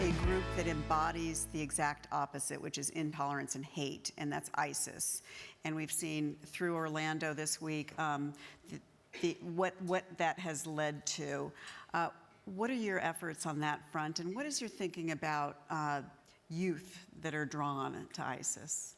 a group that embodies the exact opposite, which is intolerance and hate, and that's ISIS. And we've seen through Orlando this week what that has led to. What are your efforts on that front, and what is your thinking about youth that are drawn to ISIS?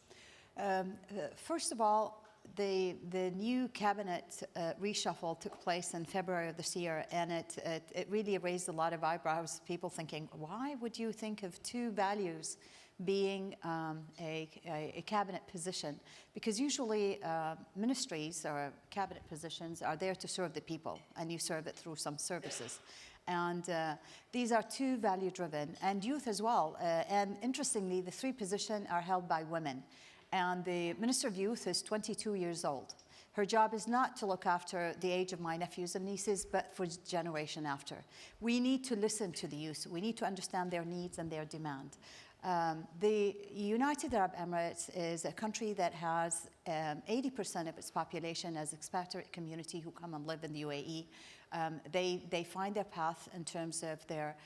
First of all, the new cabinet reshuffle took place in February of this year, and it really raised a lot of eyebrows, people thinking, why would you think of two values being a cabinet position? Because usually ministries or cabinet positions are there to serve the people, and you serve it through some services. And these are two value-driven, and youth as well. And interestingly, the three positions are held by women. And the Minister of Youth is 22 years old. Her job is not to look after the age of my nephews and nieces, but for the generation after. We need to listen to the youth. We need to understand their needs and their demand. The United Arab Emirates is a country that has 80% of its population as expatriate community who come and live in the UAE. They find their path in terms of their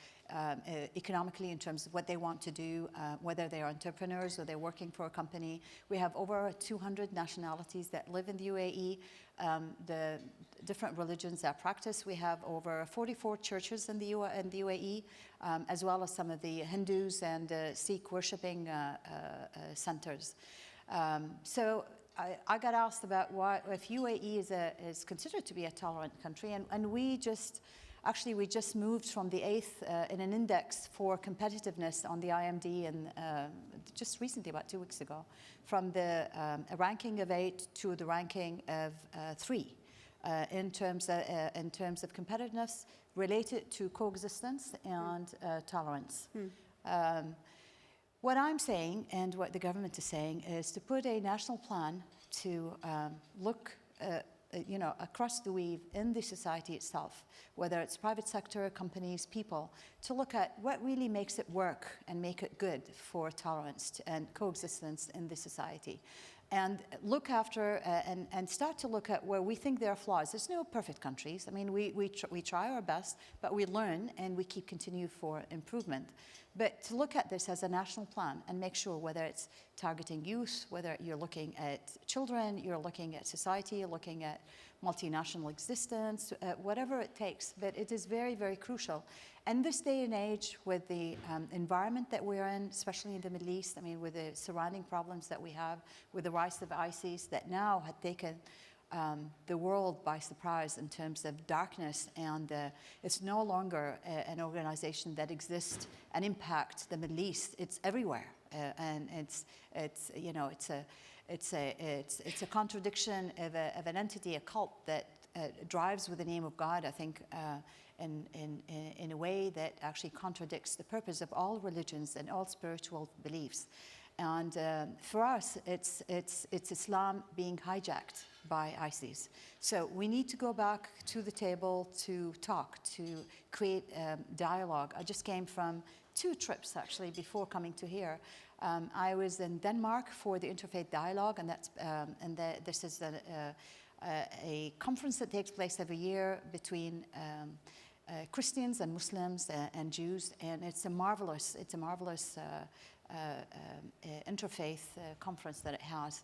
economically, in terms of what they want to do, whether they are entrepreneurs or they're working for a company. We have over 200 nationalities that live in the UAE. The different religions that practice. We have over 44 churches in the UAE, as well as some of the Hindus and Sikh worshipping centers. So I got asked about why, if UAE is considered to be a tolerant country, and we just moved from the 8th in an index for competitiveness on the IMD, and just recently, about 2 weeks ago, from the a ranking of 8 to the ranking of 3 in terms of competitiveness related to coexistence and tolerance. What I'm saying, and what the government is saying, is to put a national plan to look across the weave in the society itself, whether it's private sector, companies, people, to look at what really makes it work and make it good for tolerance and coexistence in the society. And look after and start to look at where we think there are flaws. There's no perfect countries. I mean, we try our best, but we learn and we keep continue for improvement. But to look at this as a national plan and make sure whether it's targeting youth, whether you're looking at children, you're looking at society, you're looking at multinational existence, whatever it takes. But it is very, very crucial. And this day and age, with the environment that we're in, especially in the Middle East, I mean, with the surrounding problems that we have, with the rise of ISIS that now had taken the world by surprise in terms of darkness, and it's no longer an organization that exists and impacts the Middle East. It's everywhere, and it's a contradiction of an entity, a cult that drives with the name of God, I think, in a way that actually contradicts the purpose of all religions and all spiritual beliefs. And for us, it's Islam being hijacked by ISIS. So we need to go back to the table to talk, to create dialogue. I just came from 2 trips, actually, before coming to here. I was in Denmark for the Interfaith Dialogue, and this is a conference that takes place every year between Christians and Muslims and Jews, and it's a marvelous interfaith conference that it has.